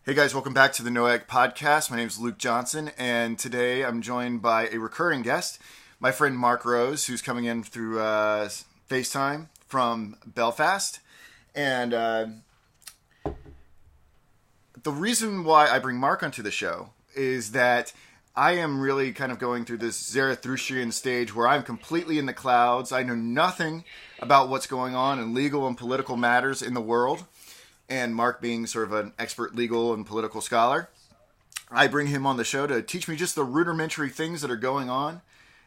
Hey guys, welcome back to the Noetic podcast. My name is Luke Johnson, and today I'm joined by a recurring guest, my friend Mark Rose, who's coming in through FaceTime from Belfast. And the reason why I bring Mark onto the show is that I am really kind of going through this Zarathustrian stage where I'm completely in the clouds. I know nothing about what's going on in legal and political matters in the world. And Mark being sort of an expert legal and political scholar, I bring him on the show to teach me just the rudimentary things that are going on.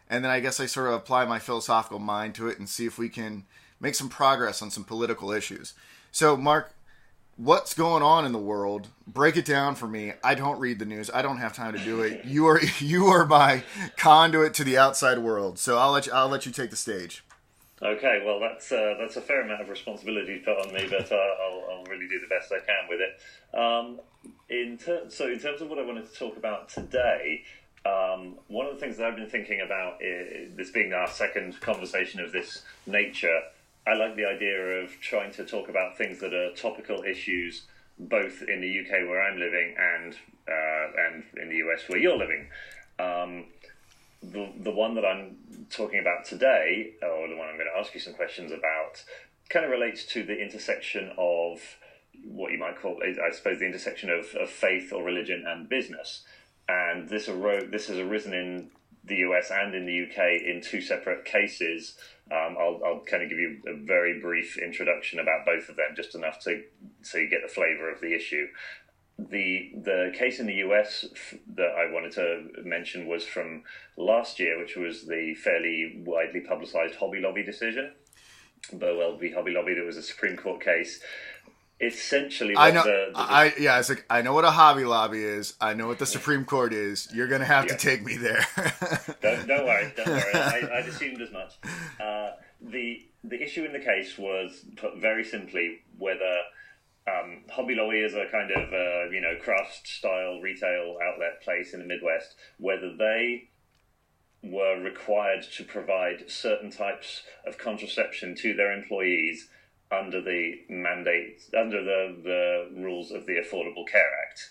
And then I guess I sort of apply my philosophical mind to it and see if we can make some progress on some political issues. So, Mark, what's going on in the world? Break it down for me. I don't read the news. I don't have time to do it. You are my conduit to the outside world. So I'll let you take the stage. Okay, well, that's a fair amount of responsibility to put on me, but I'll really do the best I can with it. So in terms of what I wanted to talk about today, one of the things that I've been thinking about, this being our second conversation of this nature, I like the idea of trying to talk about things that are topical issues, both in the UK where I'm living and in the US where you're living. The one that I'm talking about today, or the one I'm going to ask you some questions about, kind of relates to the intersection of what you might call, I suppose, the intersection of faith or religion and business. And this has arisen in the US and in the UK in two separate cases. I'll kind of give you a very brief introduction about both of them, just enough so you get the flavour of the issue. The case in the US that I wanted to mention was from last year, which was the fairly widely publicised Hobby Lobby decision. Burwell v. Hobby Lobby. There was a Supreme Court case. Essentially, I know. It's like I know what a Hobby Lobby is. I know what the Supreme Court is. You're going to have to take me there. Don't worry. I'd assumed as much. The issue in the case was, put very simply, whether Hobby Lobby is a kind of craft-style retail outlet place in the Midwest, whether they were required to provide certain types of contraception to their employees under the rules of the Affordable Care Act.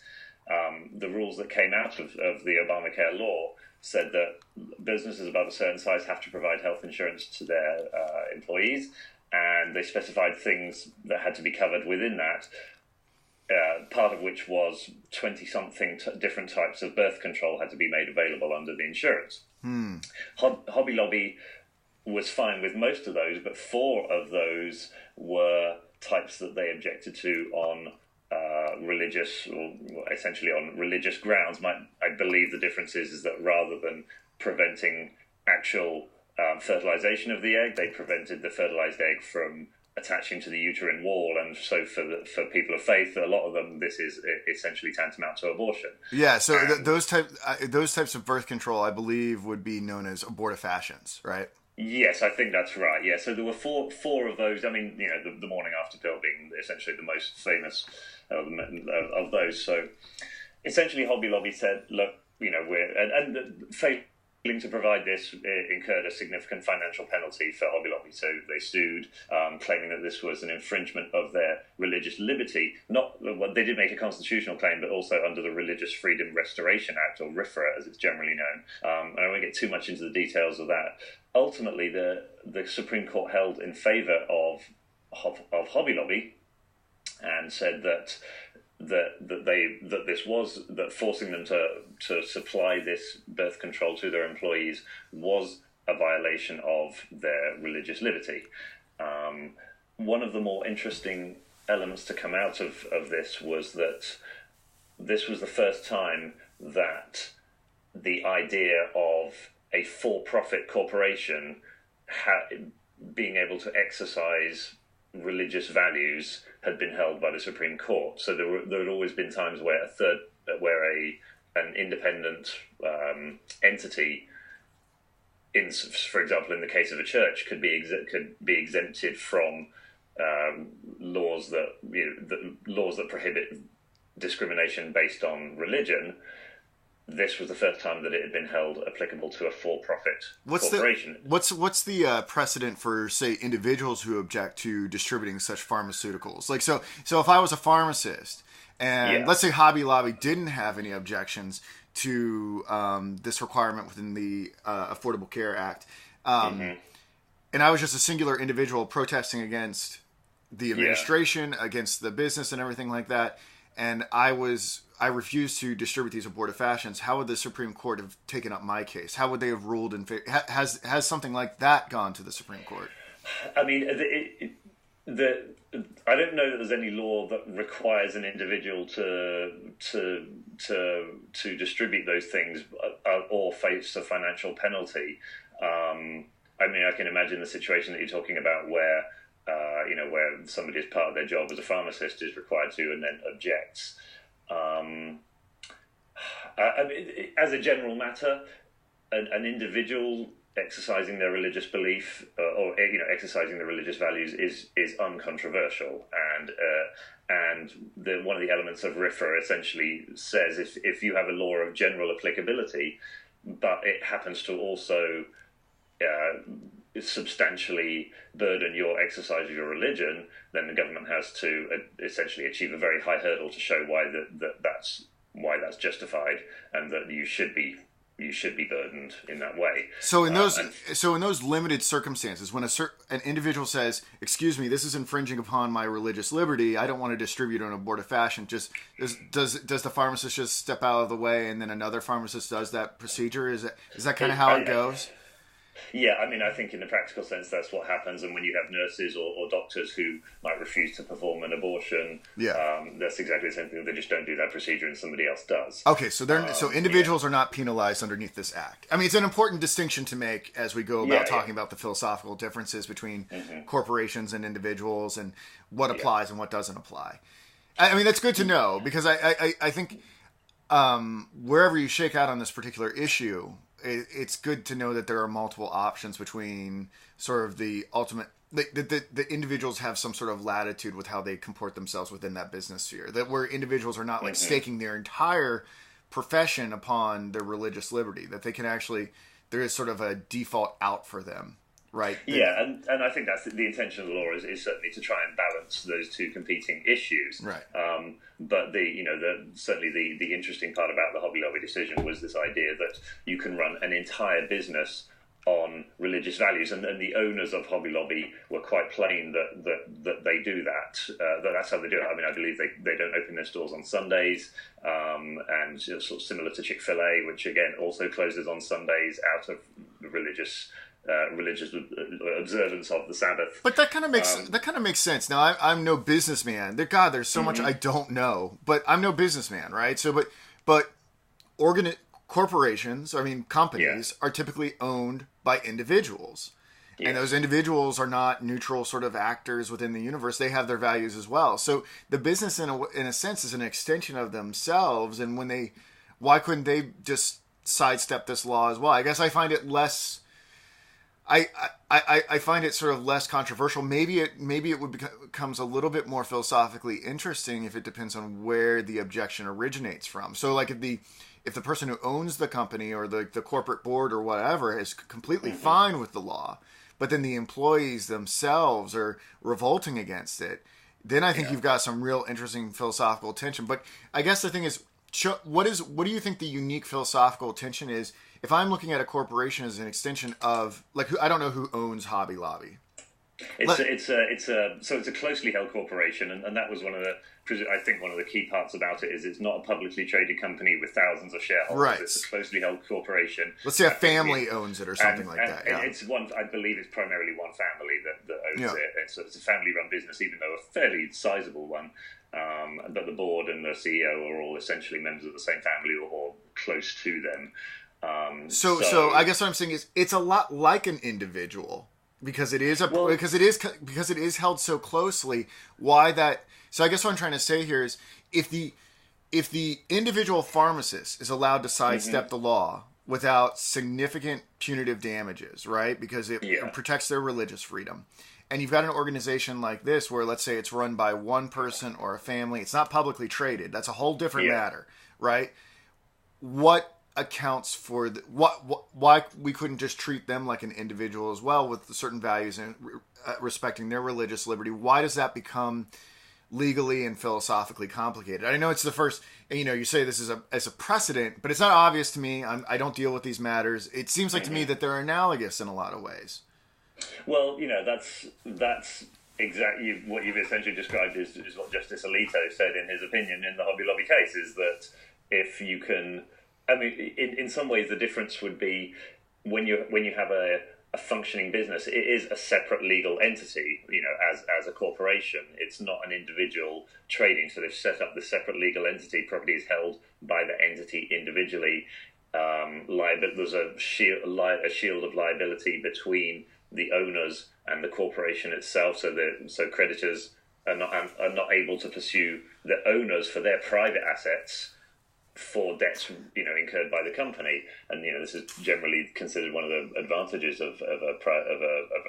The rules that came out of the Obamacare law said that businesses above a certain size have to provide health insurance to their employees, and they specified things that had to be covered within that, part of which was 20-something different types of birth control had to be made available under the insurance. Hobby Lobby was fine with most of those, but 4 of those were types that they objected to on religious, or essentially on religious grounds. I believe the difference is that rather than preventing actual fertilization of the egg, they prevented the fertilized egg from attaching to the uterine wall, and so for people of faith, a lot of them, this is essentially tantamount to abortion. Yeah, so those types of birth control, I believe, would be known as abortifacients, right? Yes, I think that's right. Yeah, so there were four of those. I mean, the morning after pill being essentially the most famous of those. So essentially, Hobby Lobby said, look, we're failing to provide this incurred a significant financial penalty for Hobby Lobby. So they sued, claiming that this was an infringement of their religious liberty. They did make a constitutional claim, but also under the Religious Freedom Restoration Act, or RFRA as it's generally known. And I won't get too much into the details of that. Ultimately, the Supreme Court held in favour of Hobby Lobby and said that forcing them to supply this birth control to their employees was a violation of their religious liberty. One of the more interesting elements to come out of this was that this was the first time that the idea of a for-profit corporation being able to exercise religious values had been held by the Supreme Court. So there had always been times where an independent entity, for example, in the case of a church, could be exempted from laws that prohibit discrimination based on religion. This was the first time that it had been held applicable to a for-profit corporation. What's the precedent for, say, individuals who object to distributing such pharmaceuticals? Like, so if I was a pharmacist And let's say Hobby Lobby didn't have any objections to this requirement within the Affordable Care Act. And I was just a singular individual protesting against the administration, against the business and everything like that. And I refused to distribute these abortive fashions. How would the Supreme Court have taken up my case? How would they have ruled in favor? Has something like that gone to the Supreme Court? I mean, I don't know that there's any law that requires an individual to distribute those things or face a financial penalty. I mean, I can imagine the situation that you're talking about where where somebody as part of their job as a pharmacist is required to and then objects. I mean, as a general matter, an individual exercising their religious belief or exercising their religious values is uncontroversial, and one of the elements of RIFRA essentially says if you have a law of general applicability, but it happens to also substantially burden your exercise of your religion, then the government has to essentially achieve a very high hurdle to show that's justified and that you should be burdened in that way. So in those limited circumstances, when an individual says, "Excuse me, this is infringing upon my religious liberty. I don't want to distribute an abortive fashion," does the pharmacist just step out of the way and then another pharmacist does that procedure? Is that kind of how it goes? Yeah, I mean, I think in the practical sense, that's what happens. And when you have nurses or doctors who might refuse to perform an abortion, that's exactly the same thing. They just don't do that procedure and somebody else does. Okay, so individuals are not penalized underneath this act. I mean, it's an important distinction to make as we go about talking about the philosophical differences between corporations and individuals and what applies and what doesn't apply. I mean, that's good to know because I think wherever you shake out on this particular issue, it's good to know that there are multiple options between sort of the ultimate. The individuals have some sort of latitude with how they comport themselves within that business sphere. That where individuals are not like staking their entire profession upon their religious liberty. That they can actually, there is sort of a default out for them, right? Yeah, and I think that's the intention of the law is certainly to try and balance those two competing issues. Right. But certainly the interesting part about the Hobby Lobby decision was this idea that you can run an entire business on religious values, and the owners of Hobby Lobby were quite plain that they do that. That's how they do it. I mean, I believe they don't open their stores on Sundays, and sort of similar to Chick-fil-A, which again also closes on Sundays out of religious observance of the Sabbath. But that kind of makes sense. Now I'm no businessman. There's so much I don't know, but I'm no businessman, right? So, but corporations, I mean companies, are typically owned by individuals, and those individuals are not neutral sort of actors within the universe. They have their values as well. So the business, in a sense, is an extension of themselves. And why couldn't they just sidestep this law as well? I guess I find it less. I find it sort of less controversial. Maybe it becomes a little bit more philosophically interesting if it depends on where the objection originates from. So, like if the person who owns the company or the corporate board or whatever is completely fine with the law, but then the employees themselves are revolting against it, then I think you've got some real interesting philosophical tension. But I guess the thing is, what do you think the unique philosophical tension is? If I'm looking at a corporation as an extension of, I don't know who owns Hobby Lobby. It's a closely held corporation, and that was one of the key parts about it is it's not a publicly traded company with thousands of shareholders. Right. It's a closely held corporation. Let's say a family owns it or something like that. Yeah. It's one. I believe it's primarily one family that owns it. It's a family-run business, even though a fairly sizable one. But the board and the CEO are all essentially members of the same family or close to them. So I guess what I'm saying is it's a lot like an individual because it is because it is held so closely. Why that? So I guess what I'm trying to say here is if the individual pharmacist is allowed to sidestep the law without significant punitive damages, right? Because it protects their religious freedom. And you've got an organization like this where, let's say, it's run by one person or a family. It's not publicly traded. That's a whole different matter, right? What accounts for why we couldn't just treat them like an individual as well with certain values and respecting their religious liberty? Why does that become legally and philosophically complicated. I know it's the first, you say this as a precedent, but it's not obvious to me. I don't deal with these matters. It seems like to me that they're analogous in a lot of ways. Well, that's exactly what you've essentially described is what Justice Alito said in his opinion in the Hobby Lobby case, is that if you can, I mean, in some ways the difference would be when you have a functioning business, it is a separate legal entity, as a corporation. It's not an individual trading. So they've set up this separate legal entity. Property is held by the entity individually. There's a shield of liability between the owners and the corporation itself. So creditors are not able to pursue the owners for their private assets for debts, incurred by the company, and this is generally considered one of the advantages of a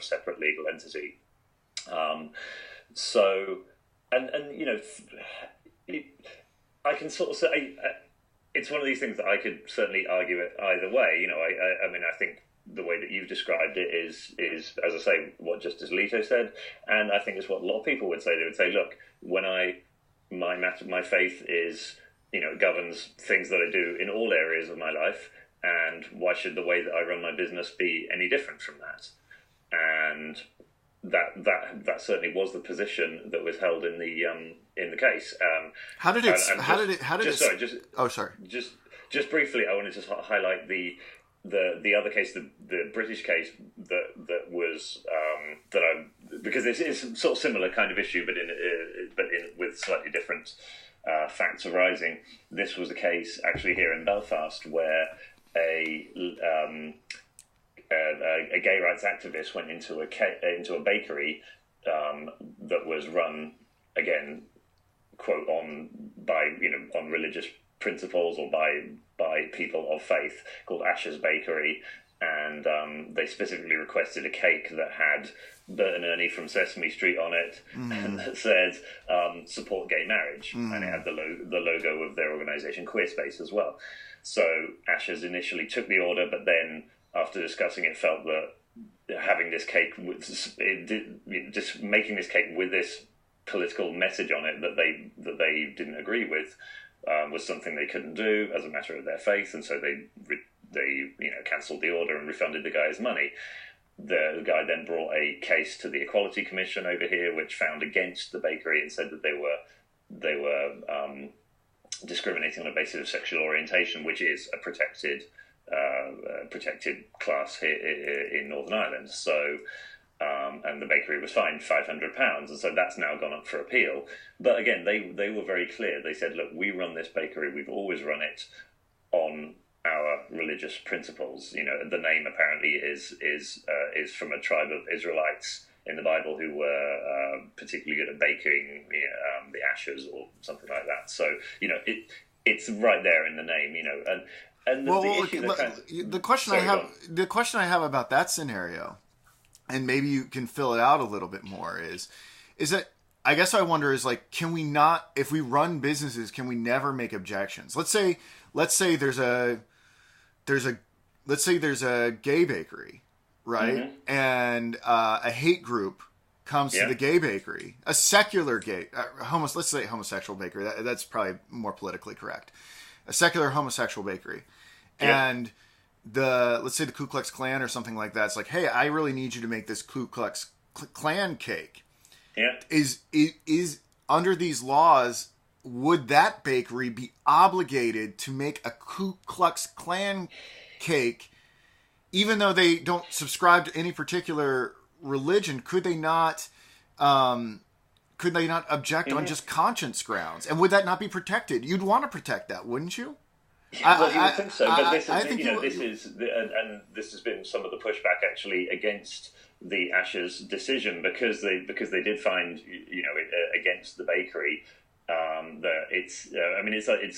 separate legal entity. I can sort of say it's one of these things that I could certainly argue it either way. I think the way that you've described it is as I say, what Justice Alito said, and I think it's what a lot of people would say. They would say, look, when my faith is, it governs things that I do in all areas of my life, and why should the way that I run my business be any different from that? And that certainly was the position that was held in the case. Just briefly, I wanted to highlight the other case, the British case that was because this is sort of similar kind of issue, but with slightly different facts arising. This was a case actually here in Belfast where a gay rights activist went into a bakery that was run, again, quote, on religious principles or by people of faith, called Asher's Bakery, and they specifically requested a cake that had Bert and Ernie from Sesame Street on it, and that said support gay marriage, and it had the logo of their organisation Queerspace as well. So Asher's initially took the order, but then after discussing it, felt that having this cake, just making this cake with this political message on it that they didn't agree with, was something they couldn't do as a matter of their faith, and so they cancelled the order and refunded the guy his money. The guy then brought a case to the Equality Commission over here, which found against the bakery and said that they were discriminating on a basis of sexual orientation, which is a protected class here in Northern Ireland. So, and the bakery was fined £500, and so that's now gone up for appeal. But again, they were very clear. They said, look, we run this bakery, we've always run it on our religious principles. The name apparently is from a tribe of Israelites in the Bible who were particularly good at baking the ashes or something like that. So it's right there in the name. The question I have about that scenario, and maybe you can fill it out a little bit more, is that I guess I wonder is like, can we not, if we run businesses, can we never make objections? Let's say there's a gay bakery, right? Mm-hmm. And a hate group comes to the gay bakery, a secular gay, let's say homosexual bakery. That's probably more politically correct. A secular homosexual bakery, and let's say the Ku Klux Klan or something like that. It's like, hey, I really need you to make this Ku Klux Klan cake. Yeah, is under these laws, would that bakery be obligated to make a Ku Klux Klan cake, even though they don't subscribe to any particular religion? Could they not object on just conscience grounds? And would that not be protected? You'd want to protect that, wouldn't you? Well, you would think so, but this has been some of the pushback actually against the Asher's decision, because they did find against the bakery. That it's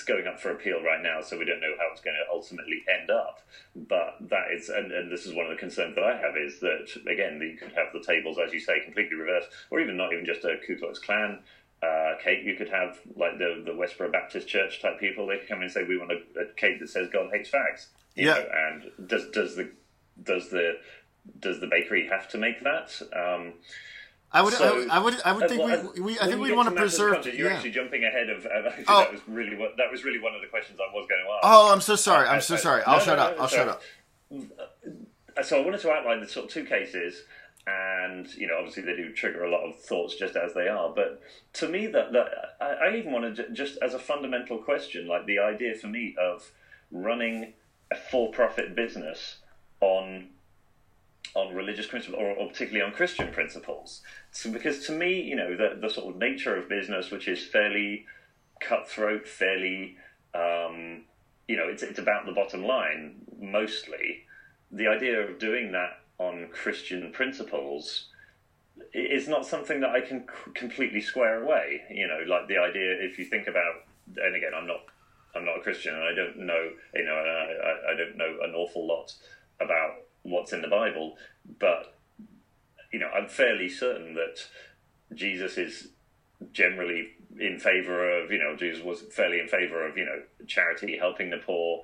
going up for appeal right now, so we don't know how it's going to ultimately end up. But that is, and this is one of the concerns that I have, is that again you could have the tables, as you say, completely reversed, or even not even just a Ku Klux Klan cake. You could have like the Westboro Baptist Church type people. They could come in and say, we want a cake that says God hates fags. You know, and does the bakery have to make that? I would think I think we'd want to preserve. You're actually jumping ahead of. Actually, that was really one of the questions I was going to ask. Oh, I'm so sorry. I'm so sorry. I'll shut up. I'll shut up. So I wanted to outline the sort of two cases, and obviously they do trigger a lot of thoughts just as they are. But to me, that I even want to just as a fundamental question, like the idea for me of running a for-profit business on religious principles, or particularly on Christian principles. So, because to me, the sort of nature of business, which is fairly cutthroat, fairly, it's about the bottom line mostly. The idea of doing that on Christian principles is not something that I can completely square away. Like the idea, if you think about, and again, I'm not a Christian, and I don't know, I don't know an awful lot about what's in the Bible, but I'm fairly certain that Jesus is generally in favor of, Jesus was fairly in favor of, charity, helping the poor,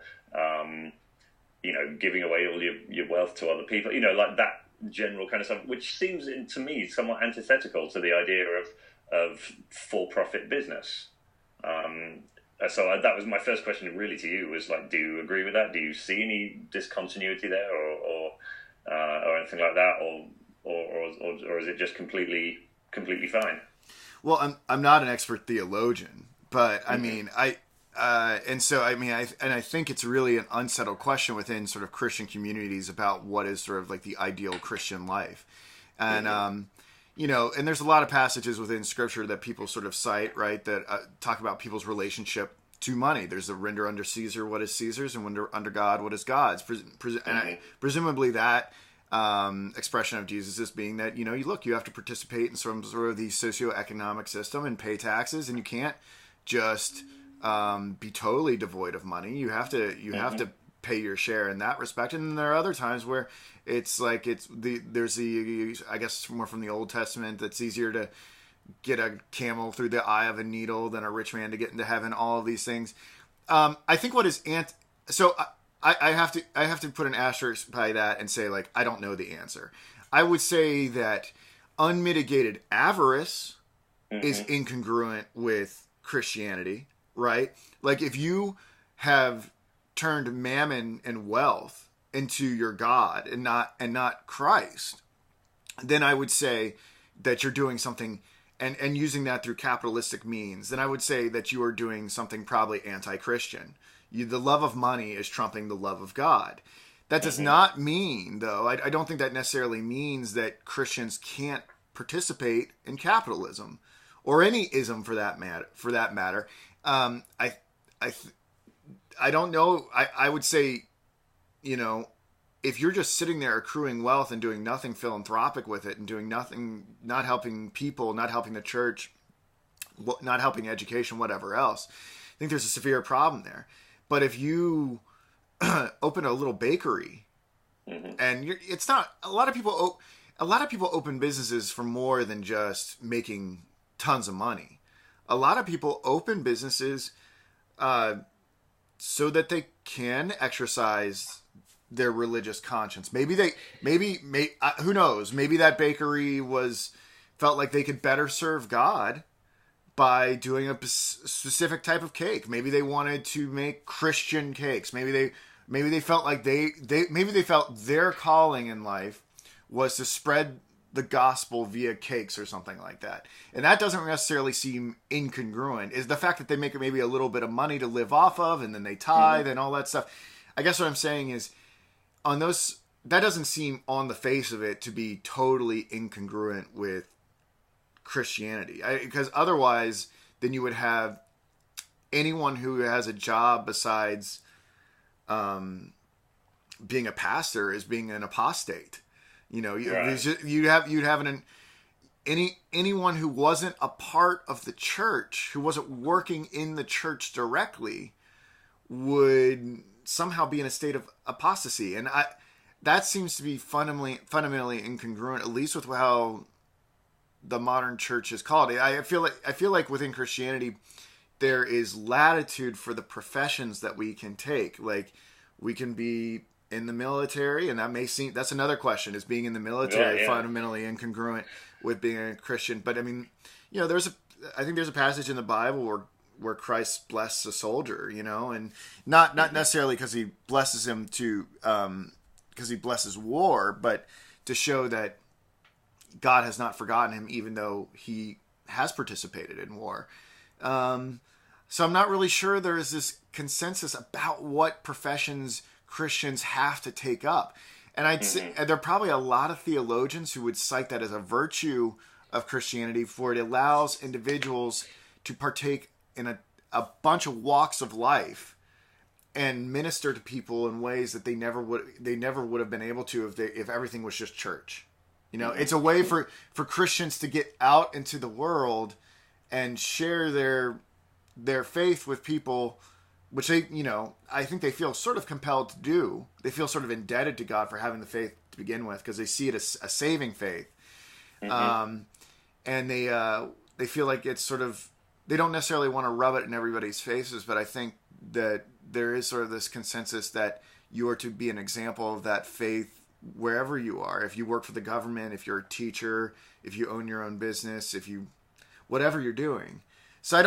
giving away all your wealth to other people, like that general kind of stuff, which seems to me somewhat antithetical to the idea of for-profit business. So that was my first question really to you, was like, do you agree with that? Do you see any discontinuity there or anything like that? Or is it just completely fine? Well, I'm not an expert theologian, but I mean, I think it's really an unsettled question within sort of Christian communities about what is sort of like the ideal Christian life. And, and there's a lot of passages within Scripture that people sort of cite, right, that talk about people's relationship to money. There's the render unto Caesar what is Caesar's, and render unto God what is God's. Presumably that expression of Jesus is being that, you have to participate in some sort of the socioeconomic system and pay taxes, and you can't just be totally devoid of money. You have to pay your share in that respect. And then there are other times where it's like there's the, I guess more from the Old Testament, that's easier to get a camel through the eye of a needle than a rich man to get into heaven. All of these things. I think what is so I have to put an asterisk by that and say, like, I don't know the answer. I would say that unmitigated avarice is incongruent with Christianity, right? Like, if you have turned mammon and wealth into your God and not Christ, then I would say that you're doing something and using that through capitalistic means, then I would say that you are doing something probably anti-Christian. The love of money is trumping the love of God. That does not mean, though, I don't think that necessarily means that Christians can't participate in capitalism or any ism for that matter. I don't know. I would say, if you're just sitting there accruing wealth and doing nothing philanthropic with it and doing nothing, not helping people, not helping the church, not helping education, whatever else, I think there's a severe problem there. But if you open a little bakery, and it's not, a lot of people open businesses for more than just making tons of money. A lot of people open businesses so that they can exercise their religious conscience. Maybe who knows? Maybe that bakery felt like they could better serve God by doing a specific type of cake. Maybe they wanted to make Christian cakes. Maybe they felt like they felt their calling in life was to spread the gospel via cakes or something like that. And that doesn't necessarily seem incongruent. Is the fact that they make maybe a little bit of money to live off of, and then they tithe and all that stuff. I guess what I'm saying is, on those, that doesn't seem on the face of it to be totally incongruent with Christianity. Because otherwise, then you would have anyone who has a job besides being a pastor as being an apostate. You'd have anyone who wasn't a part of the church, who wasn't working in the church directly, would somehow be in a state of apostasy. And that seems to be fundamentally incongruent, at least with how the modern church is called. I feel like within Christianity there is latitude for the professions that we can take. Like, we can be in the military, and that's another question: is being in the military fundamentally incongruent with being a Christian? But I mean, I think there's a passage in the Bible where Christ blesses a soldier, and not necessarily because he blesses him because he blesses war, but to show that God has not forgotten him, even though he has participated in war. So I'm not really sure there is this consensus about what professions Christians have to take up. And I'd say there are probably a lot of theologians who would cite that as a virtue of Christianity, for it allows individuals to partake in a bunch of walks of life and minister to people in ways that they never would have been able to if everything was just church. It's a way for Christians to get out into the world and share their faith with people, which they, I think they feel sort of compelled to do. They feel sort of indebted to God for having the faith to begin with, because they see it as a saving faith. And they feel like it's sort of, they don't necessarily want to rub it in everybody's faces, but I think that there is sort of this consensus that you are to be an example of that faith wherever you are. If you work for the government, if you're a teacher, if you own your own business, whatever you're doing. So I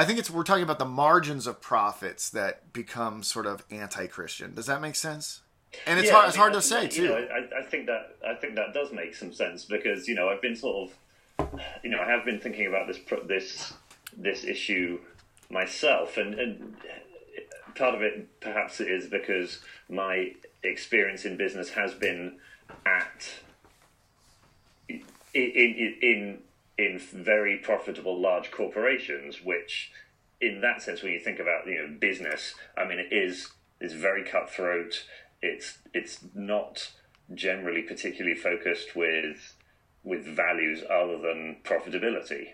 think we're talking about the margins of profits that become sort of anti-Christian. Does that make sense? And it's hard to say too. I think that does make some sense, because I've been sort of I have been thinking about this issue myself, and part of it perhaps it is because my experience in business has been in very profitable large corporations, which in that sense, when you think about business, I mean, it is very cutthroat. It's not generally particularly focused with values other than profitability.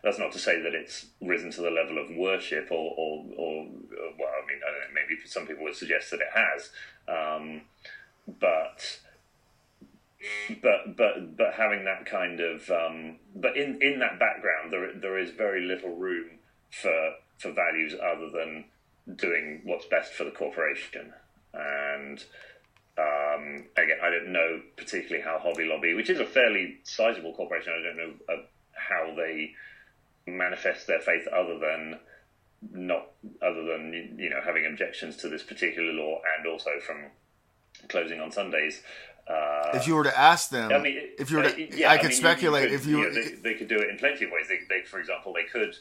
That's not to say that it's risen to the level of worship or well, I mean, I don't know, maybe some people would suggest that it has, but having that kind of but in that background, there is very little room for values other than doing what's best for the corporation. And again, I don't know particularly how Hobby Lobby, which is a fairly sizable corporation, I don't know how they manifest their faith other than having objections to this particular law, and also from closing on Sundays. If you were to ask them, I mean, I could speculate. They could do it in plenty of ways. They for example, they could.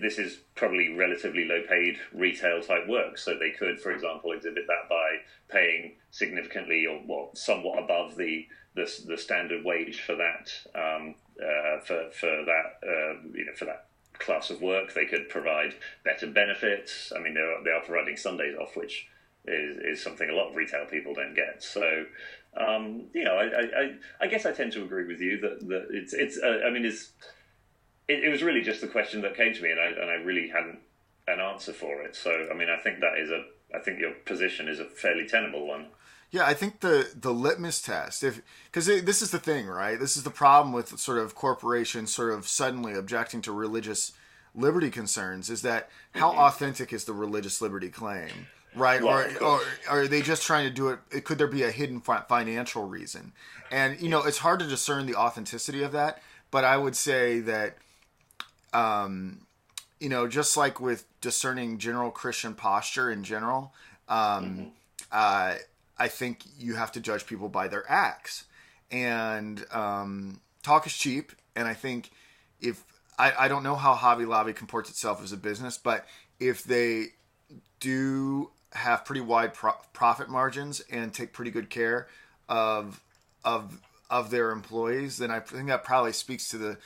This is probably relatively low-paid retail-type work, so they could, for example, exhibit that by paying significantly or somewhat above the standard wage for that for that class of work. They could provide better benefits. I mean, they are providing Sundays off, which is something a lot of retail people don't get. So, I guess I tend to agree with you that it was really just the question that came to me, and I really hadn't an answer for it. So, I mean, I think your position is a fairly tenable one. Yeah, I think the litmus test, because this is the thing, right? This is the problem with sort of corporations sort of suddenly objecting to religious liberty concerns, is that how authentic is the religious liberty claim, right? Or are they just trying to do it? Could there be a hidden financial reason? And it's hard to discern the authenticity of that. But I would say that, just like with discerning general Christian posture in general, I think you have to judge people by their acts. And talk is cheap. And I think I don't know how Hobby Lobby comports itself as a business, but if they do have pretty wide profit margins and take pretty good care of their employees, then I think that probably speaks to the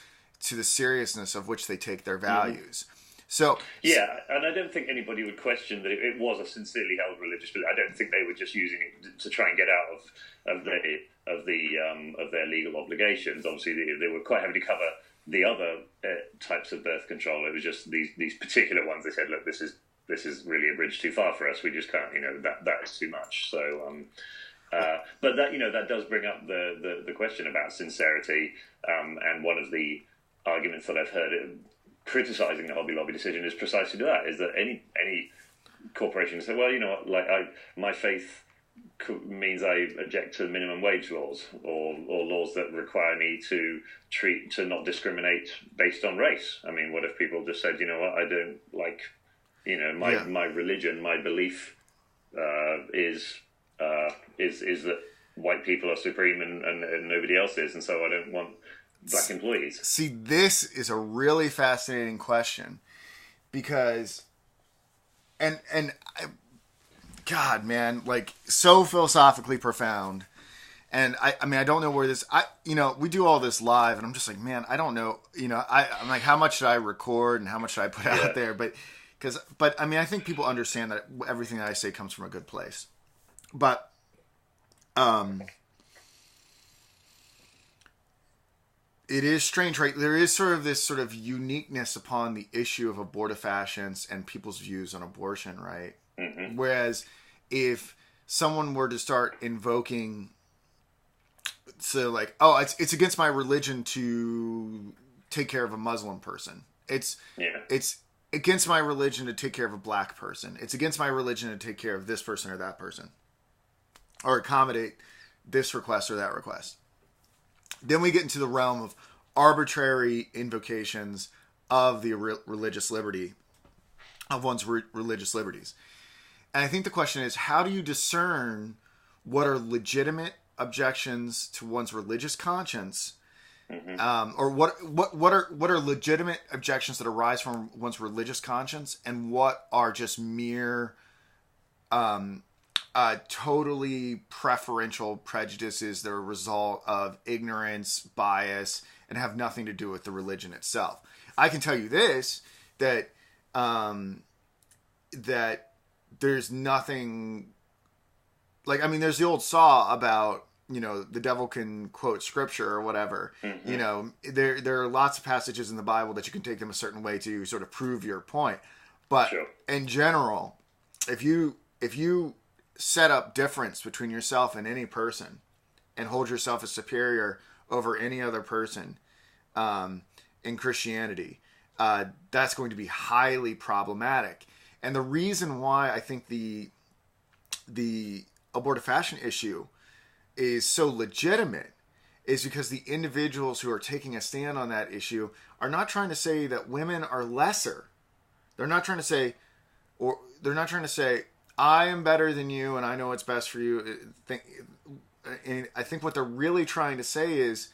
seriousness of which they take their values. So yeah, and I don't think anybody would question that it was a sincerely held religious belief. I don't think they were just using it to try and get out of their legal obligations. Obviously, they were quite happy to cover the other types of birth control. It was just these particular ones. They said, look, this is really a bridge too far for us. We just can't. That is too much. So. But that does bring up the question about sincerity, and one of the arguments that I've heard criticizing the Hobby Lobby decision is precisely that: is that any corporation say, well, you know what, like my faith means I object to minimum wage laws or laws that require me to not discriminate based on race. I mean, what if people just said, you know what, I don't like, you know, my religion, my belief is that white people are supreme and nobody else is, and so I don't want black employees. See, this is a really fascinating question because, God, man, like so philosophically profound. And I mean, I don't know where this, we do all this live and I'm just like, man, I don't know, I'm like, how much should I record and how much should I put out there? But I mean, I think people understand that everything that I say comes from a good place. But, it is strange, right? There is sort of this sort of uniqueness upon the issue of abortifacients and people's views on abortion, right? Mm-hmm. Whereas if someone were to start invoking, so like, oh, it's against my religion to take care of a Muslim person. It's against my religion to take care of a black person. It's against my religion to take care of this person or that person, or accommodate this request or that request. Then we get into the realm of arbitrary invocations of the religious liberty, of one's religious liberties. And I think the question is, how do you discern what are legitimate objections to one's religious conscience, or what are legitimate objections that arise from one's religious conscience, and what are just mere totally preferential prejudices that are a result of ignorance, bias, and have nothing to do with the religion itself. I can tell you this, that there's nothing, like, I mean, there's the old saw about, the devil can quote scripture or whatever. Mm-hmm. There are lots of passages in the Bible that you can take them a certain way to sort of prove your point. But in general, if you set up difference between yourself and any person and hold yourself as superior over any other person in Christianity, that's going to be highly problematic. And the reason why I think the abortifacient issue is so legitimate is because the individuals who are taking a stand on that issue are not trying to say that women are lesser. They're not trying to say, I am better than you and I know what's best for you. And I think what they're really trying to say is,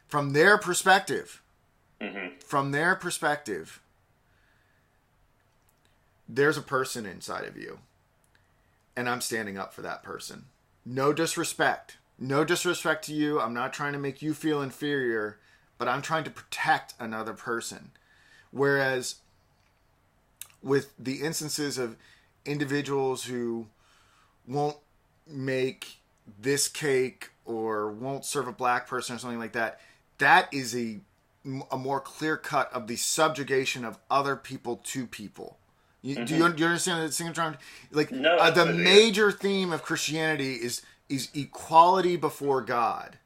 from their perspective, there's a person inside of you, and I'm standing up for that person. No disrespect to you. I'm not trying to make you feel inferior, but I'm trying to protect another person. Whereas with the instances of individuals who won't make this cake or won't serve a black person or something like that, that is a more clear cut of the subjugation of other people to people. Do you understand the thing I'm trying to, like? No, the major theme of Christianity is equality before God,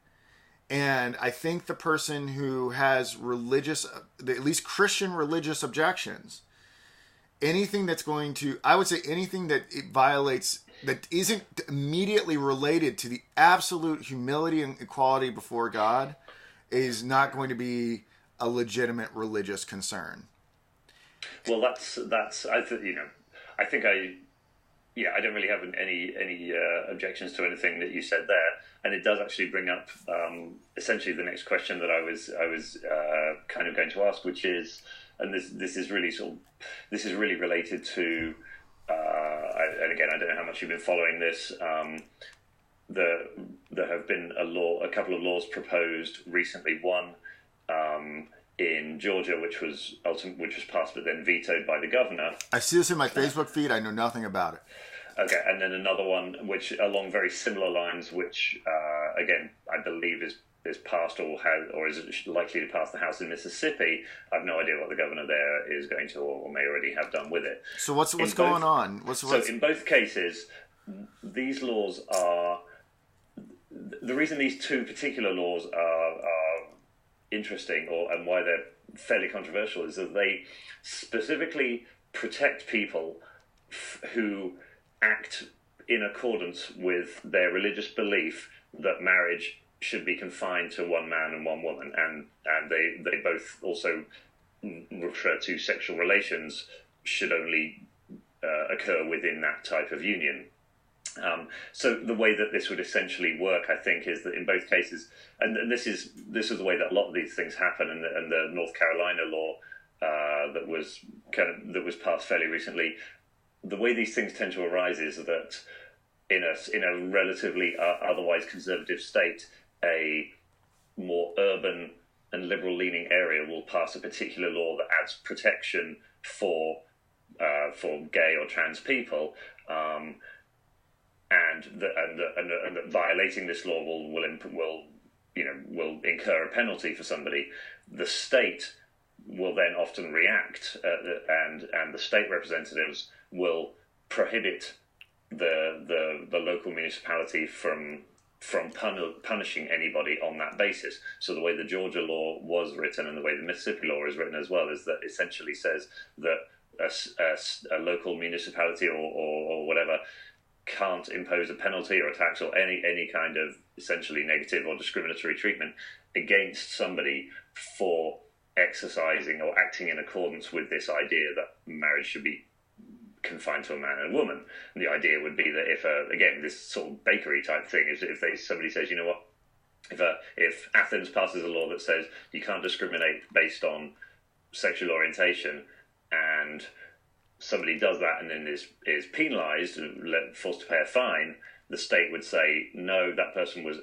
and I think the person who has at least Christian religious objections, anything that's going to, I would say anything that it violates, that isn't immediately related to the absolute humility and equality before God, is not going to be a legitimate religious concern. Well, that's I think I don't really have any objections to anything that you said there, and it does actually bring up essentially the next question that I was kind of going to ask, which is, and this is really related to, and again, I don't know how much you've been following this. There have been a couple of laws proposed recently. One in Georgia, which was passed but then vetoed by the governor. I see this in my Facebook feed. I know nothing about it. Okay, and then another one which along very similar lines, which again I believe is passed or is likely to pass the House in Mississippi. I have no idea what the governor there is going to or may already have done with it. So what's going on? So in both cases, these laws are, the reason these two particular laws are interesting, and why fairly controversial is that they specifically protect people who act in accordance with their religious belief that marriage should be confined to one man and one woman, and they both also refer to sexual relations should only occur within that type of union. So the way that this would essentially work, I think, is that in both cases, and this is the way that a lot of these things happen, and the North Carolina law that was passed fairly recently, the way these things tend to arise is that in a relatively otherwise conservative state, a more urban and liberal-leaning area will pass a particular law that adds protection for gay or trans people. And that violating this law will incur a penalty for somebody. The state will then often react, and the state representatives will prohibit the local municipality from punishing anybody on that basis. So the way the Georgia law was written and the way the Mississippi law is written as well is that essentially says that a local municipality or whatever can't impose a penalty or a tax or any kind of essentially negative or discriminatory treatment against somebody for exercising or acting in accordance with this idea that marriage should be confined to a man and a woman. And the idea would be that if this sort of bakery type thing is if somebody says, you know what, if Athens passes a law that says you can't discriminate based on sexual orientation, and somebody does that and then is penalised and forced to pay a fine, the state would say no, that person was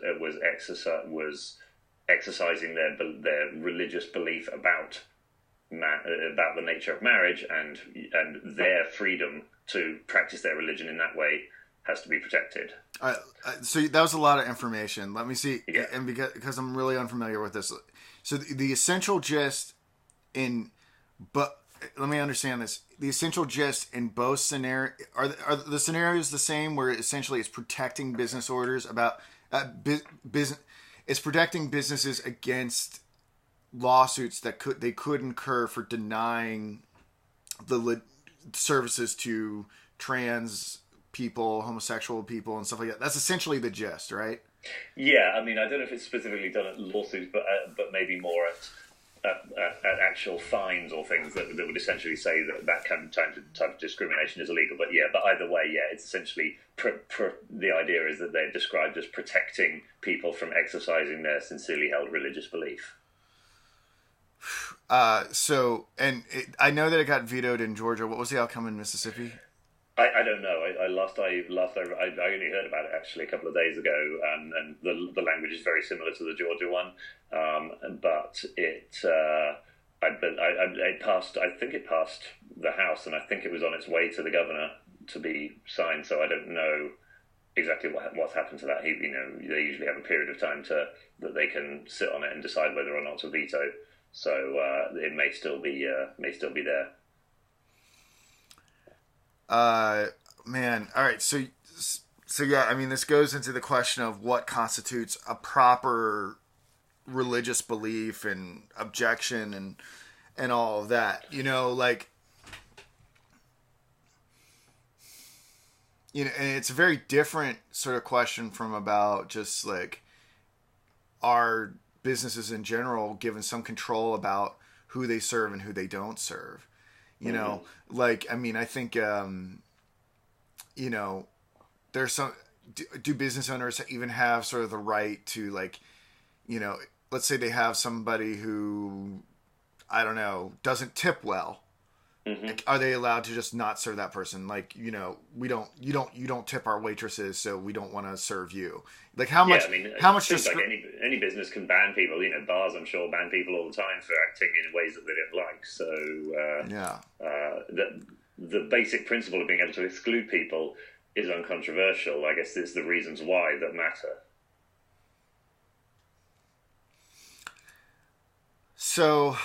exercising their religious belief about the nature of marriage, and their freedom to practice their religion in that way has to be protected. So that was a lot of information. Let me see, yeah. And because I'm really unfamiliar with this, so the essential gist let me understand this. The essential gist in both scenarios are the scenarios the same, where essentially it's protecting business orders about business. It's protecting businesses against lawsuits that they could incur for denying the services to trans people, homosexual people, and stuff like that. That's essentially the gist, right? Yeah, I mean, I don't know if it's specifically done at lawsuits, but maybe more at actual fines or things that would essentially say that kind of type of discrimination is illegal. But either way, it's essentially the idea is that they're described as protecting people from exercising their sincerely held religious belief. I know that it got vetoed in Georgia. What was the outcome in Mississippi? I don't know. I only heard about it actually a couple of days ago, and the language is very similar to the Georgia one, but it passed. I think it passed the House, and I think it was on its way to the governor to be signed. So I don't know exactly what's happened to that. They usually have a period of time that they can sit on it and decide whether or not to veto. So it may still be there. Man. All right. So yeah, I mean, this goes into the question of what constitutes a proper religious belief and objection and all of that, and it's a very different sort of question from about just like, are businesses in general given some control about who they serve and who they don't serve. I think, there's some, do business owners even have sort of the right to let's say they have somebody who, I don't know, doesn't tip well. Mm-hmm. Like, are they allowed to just not serve that person? Like, you don't tip our waitresses, so we don't want to serve you. Like, how much just like any business can ban people, bars I'm sure ban people all the time for acting in ways that they don't like. So the basic principle of being able to exclude people is uncontroversial. I guess it's the reasons why that matter. So,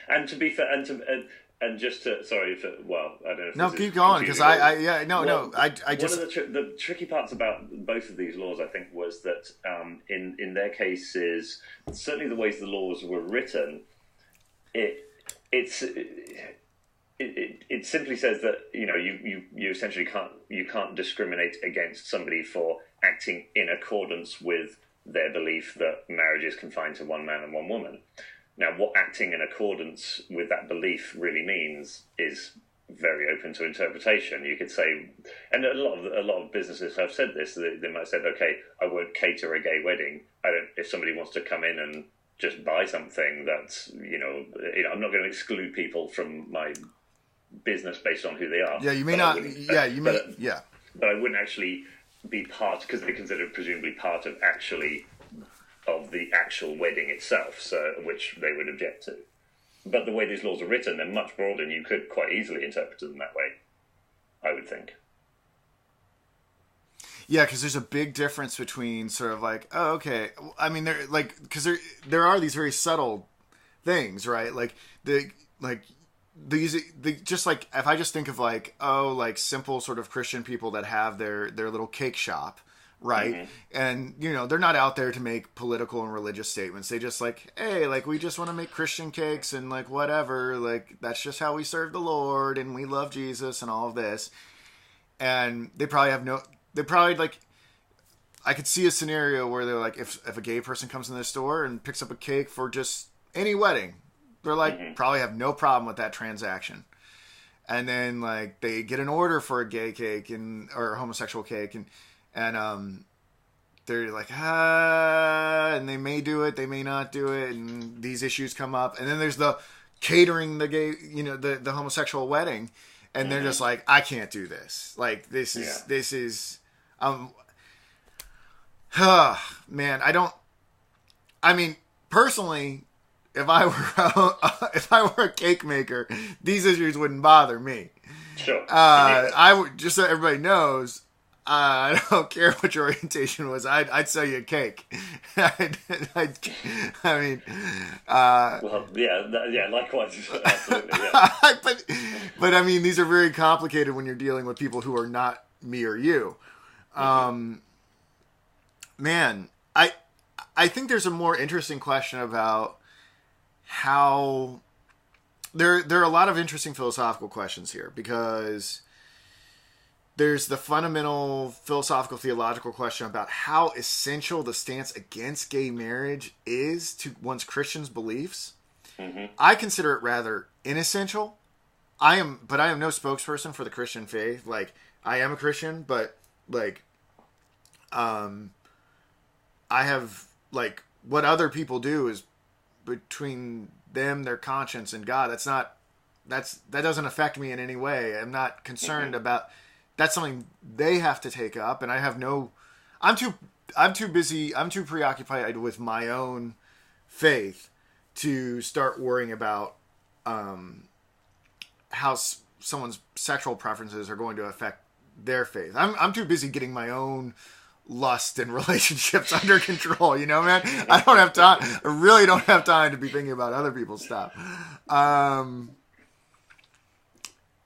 and to be fair, And just to, sorry for, well, I don't know if No, this keep is going, because I just... One of the tricky parts about both of these laws, I think, was that in their cases, certainly the ways the laws were written, it simply says that you essentially can't discriminate against somebody for acting in accordance with their belief that marriage is confined to one man and one woman. Now, what acting in accordance with that belief really means is very open to interpretation. You could say, and a lot of businesses have said this. They might have said, "Okay, I won't cater a gay wedding. If somebody wants to come in and just buy something, that's I'm not going to exclude people from my business based on who they are." Yeah, you may not. Yeah, you may. Yeah, but I wouldn't actually be part, because they consider it presumably part of the actual wedding itself, so which they would object to. But the way these laws are written, they're much broader, and you could quite easily interpret them that way, I would think. Yeah, because there's a big difference between sort of like, oh, okay. I mean, there because there are these very subtle things, right? Like just like if I just think of like, oh, like simple sort of Christian people that have their little cake shop, right? Mm-hmm. And they're not out there to make political and religious statements. They just like, hey, like we just want to make Christian cakes and like whatever, like that's just how we serve the Lord and we love Jesus and all of this. And they probably like, I could see a scenario where they're like, if a gay person comes in the store and picks up a cake for just any wedding, they're like, mm-hmm. probably have no problem with that transaction. And then like they get an order for a gay cake or a homosexual cake and they're like, and they may do it, they may not do it, and these issues come up. And then there's the catering the gay, the homosexual wedding, and they're just like, I can't do this. Like this is man, I mean, personally, if I were a cake maker, these issues wouldn't bother me. Sure. I would, just so everybody knows, I don't care what your orientation was. I'd sell you a cake. I mean, well, yeah, likewise, absolutely. Yeah. but I mean, these are very complicated when you're dealing with people who are not me or you. Man, I think there's a more interesting question about how there are a lot of interesting philosophical questions here, because there's the fundamental philosophical theological question about how essential the stance against gay marriage is to one's Christian's beliefs. Mm-hmm. I consider it rather inessential. But I am no spokesperson for the Christian faith. Like, I am a Christian, but like, I have like what other people do is between them, their conscience, and God. That doesn't affect me in any way. I'm not concerned about. That's something they have to take up, and I have no. I'm too busy. I'm too preoccupied with my own faith to start worrying about how someone's sexual preferences are going to affect their faith. I'm too busy getting my own lust and relationships under control. Man, I don't have time. I really don't have time to be thinking about other people's stuff.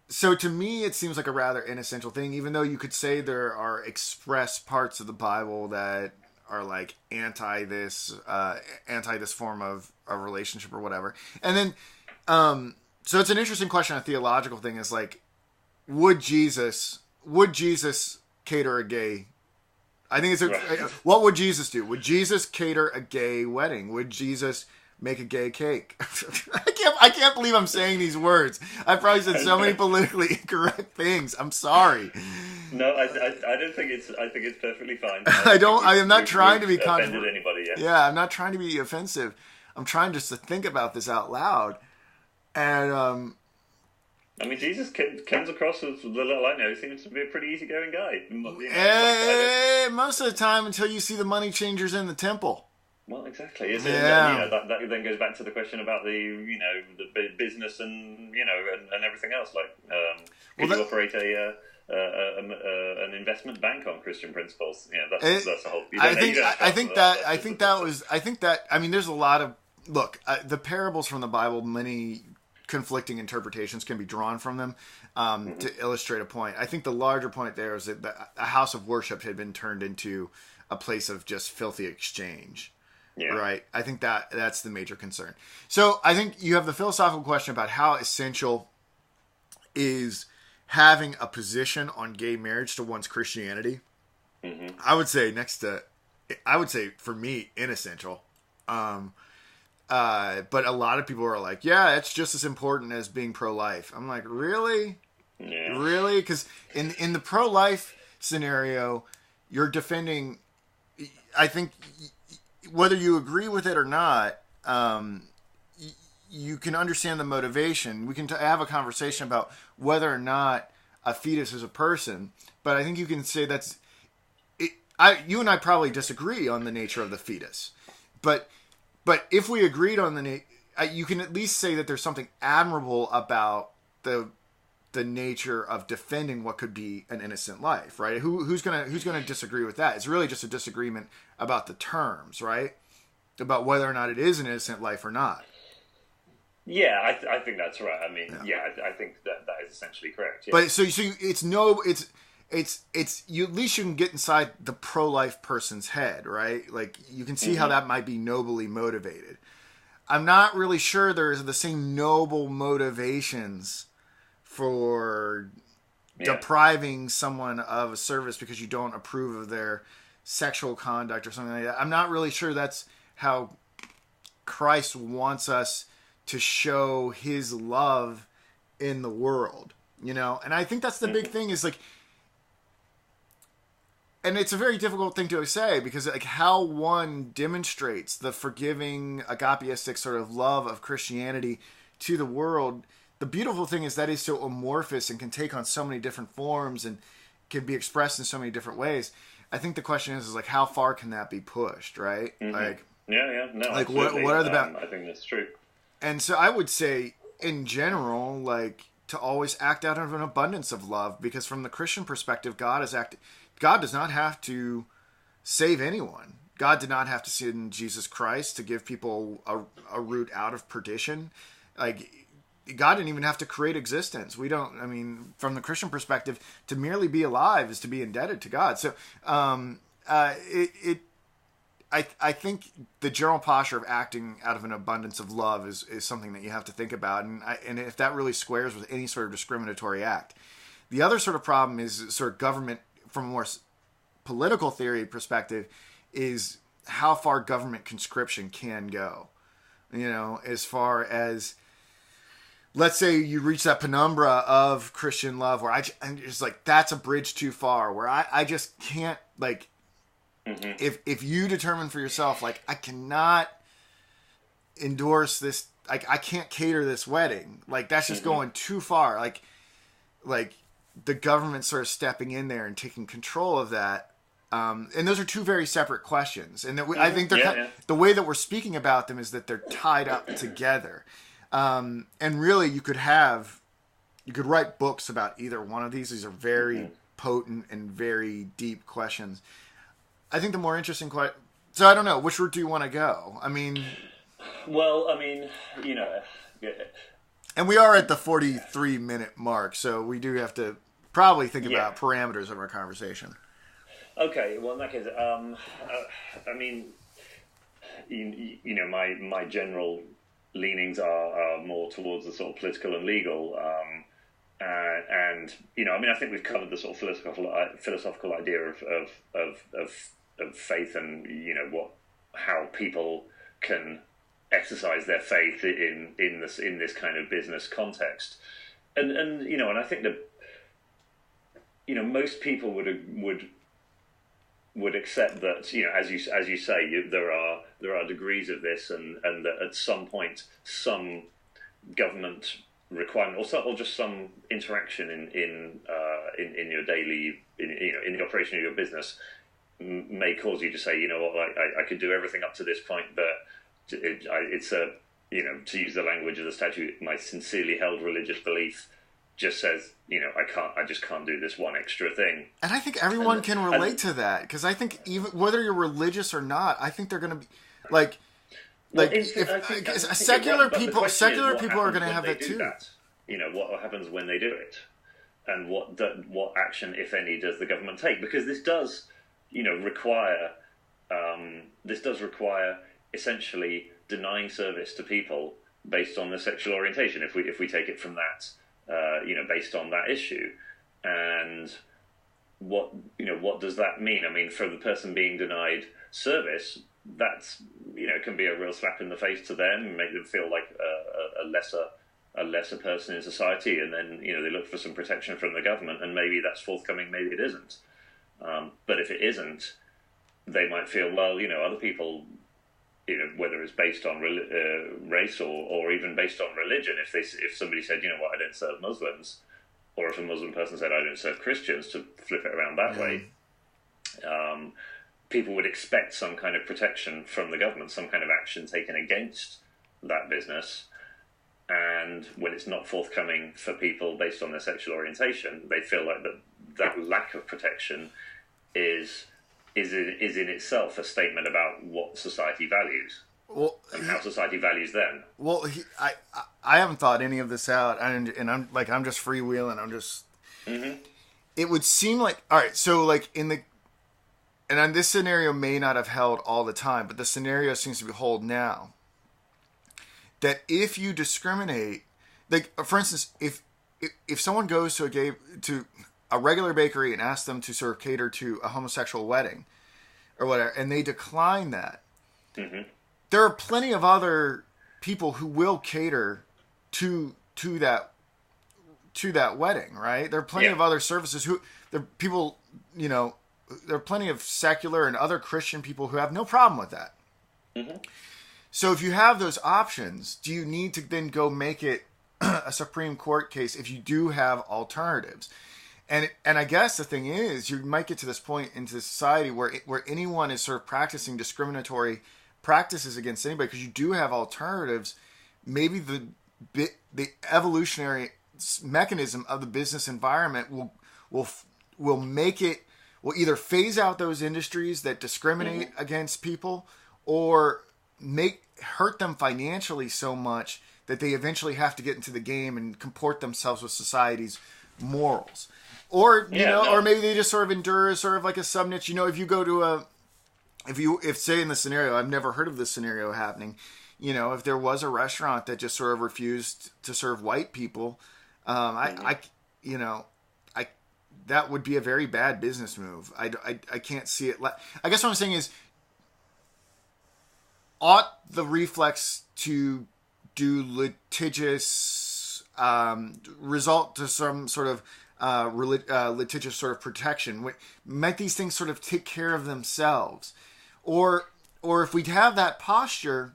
So to me, it seems like a rather inessential thing, even though you could say there are express parts of the Bible that are like anti this form of a relationship or whatever. And then, so it's an interesting question. A theological thing is like, would Jesus cater a gay? I think what would Jesus do? Would Jesus cater a gay wedding? Would Jesus make a gay cake? I can't believe I'm saying these words. I've probably said so many politically incorrect things. I'm sorry. No, I don't think it's. I think it's perfectly fine. I am not trying to be offended anybody. Yeah, I'm not trying to be offensive. I'm trying just to think about this out loud. And I mean, Jesus comes across as the little I know. He seems to be a pretty easygoing guy. Most of the time, until you see the money changers in the temple. Well, exactly. That then goes back to the question about the the business and and everything else. Like, could you operate an investment bank on Christian principles? That's a whole. I think that. I mean, there's a lot of the parables from the Bible. Many conflicting interpretations can be drawn from them to illustrate a point. I think the larger point there is that a house of worship had been turned into a place of just filthy exchange. Yeah. Right. I think that's the major concern. So I think you have the philosophical question about how essential is having a position on gay marriage to one's Christianity. Mm-hmm. I would say for me, inessential. But a lot of people are like, yeah, it's just as important as being pro-life. I'm like, really? Yeah. Really? Because in the pro-life scenario, you're defending, I think, whether you agree with it or not, you can understand the motivation. We can have a conversation about whether or not a fetus is a person, but I think you can say that's it. You and I probably disagree on the nature of the fetus, but if we agreed on you can at least say that there's something admirable about the nature of defending what could be an innocent life, right? Who's gonna disagree with that? It's really just a disagreement about the terms, right? About whether or not it is an innocent life or not. Yeah, I think that's right. I mean, I think that is essentially correct. Yeah. But so it's you at least you can get inside the pro-life person's head, right? Like you can see how that might be nobly motivated. I'm not really sure there's the same noble motivations for depriving someone of a service because you don't approve of their sexual conduct or something like that. I'm not really sure that's how Christ wants us to show his love in the world, you know? And I think that's the big thing is like, and it's a very difficult thing to say because like how one demonstrates the forgiving agapeistic sort of love of Christianity to the world. The beautiful thing is that is so amorphous and can take on so many different forms and can be expressed in so many different ways. I think the question is like how far can that be pushed, right? Like, no, like what are the I think that's true. And so I would say, in general, like to always act out of an abundance of love, because from the Christian perspective, God does not have to save anyone. God did not have to send Jesus Christ to give people a route out of perdition. Like God didn't even have to create existence. From the Christian perspective, to merely be alive is to be indebted to God. So I think the general posture of acting out of an abundance of love is something that you have to think about, and if that really squares with any sort of discriminatory act. The other sort of problem is sort of government, from a more political theory perspective, is how far government conscription can go. You know, as far as, let's say you reach that penumbra of Christian love where I'm just like, that's a bridge too far, where I just can't, like, if you determine for yourself, like, I cannot endorse this, like, I can't cater this wedding, like, that's just going too far, like the government sort of stepping in there and taking control of that. And those are two very separate questions. And that I think the way that we're speaking about them is that they're tied up together. And really you could write books about either one of these. These are very potent and very deep questions. I think the more interesting question, so I don't know, which route do you want to go? I mean, well, I mean, you know, and we are at the 43-minute mark, so we do have to probably think about parameters of our conversation. Okay, well, in that case, I mean, you know, my general leanings are more towards the sort of political and legal, and you know, I mean, I think we've covered the sort of philosophical idea of faith, and you know how people can exercise their faith in this kind of business context, and you know, and I think that, you know, most people would accept that, you know, as you say, there are degrees of this, and that at some point some government requirement or just some interaction in your daily, in the operation of your business may cause you to say, you know what, I could do everything up to this point, but it's a, you know, to use the language of the statute, my sincerely held religious belief just says, you know, I just can't do this one extra thing. And I think everyone can relate to that, because I think even whether you're religious or not, I think they're going to be like, Well, Like if secular people are going to have it too. That, what happens when they do it, and what action, if any, does the government take? Because this does, require essentially denying service to people based on their sexual orientation. If we take it from that, based on that issue, and what does that mean? I mean, for the person being denied service, that's can be a real slap in the face to them and make them feel like a lesser person in society, and then they look for some protection from the government, and maybe that's forthcoming, maybe it isn't. But if it isn't, they might feel, well, other people, whether it's based on race or even based on religion. If somebody said, I don't serve Muslims, or if a Muslim person said, I don't serve Christians, to flip it around that way, people would expect some kind of protection from the government, some kind of action taken against that business. And when it's not forthcoming for people based on their sexual orientation, they feel like that lack of protection is in itself a statement about what society values, and how society values them. Well, I haven't thought any of this out, and I'm just freewheeling. I'm just. Mm-hmm. It would seem like, all right. So like and this scenario may not have held all the time, but the scenario seems to be hold now. That if you discriminate, like for instance, if someone goes to a regular bakery and asks them to sort of cater to a homosexual wedding or whatever, and they decline that, mm-hmm. there are plenty of other people who will cater to that wedding, right? There are plenty of other services there are plenty of secular and other Christian people who have no problem with that. Mm-hmm. So if you have those options, do you need to then go make it a Supreme Court case if you do have alternatives? And I guess the thing is, you might get to this point in society where anyone is sort of practicing discriminatory practices against anybody because you do have alternatives. Maybe the evolutionary mechanism of the business environment will make it, will either phase out those industries that discriminate mm-hmm. against people, or hurt them financially so much that they eventually have to get into the game and comport themselves with society's morals. Or or maybe they just sort of endure as sort of like a sub niche. If you go to if say in the scenario, I've never heard of this scenario happening. If there was a restaurant that just sort of refused to serve white people, that would be a very bad business move. I can't see it. I guess what I'm saying is, ought the reflex to do litigious result to some sort of litigious sort of protection? Might these things sort of take care of themselves? Or if we have that posture,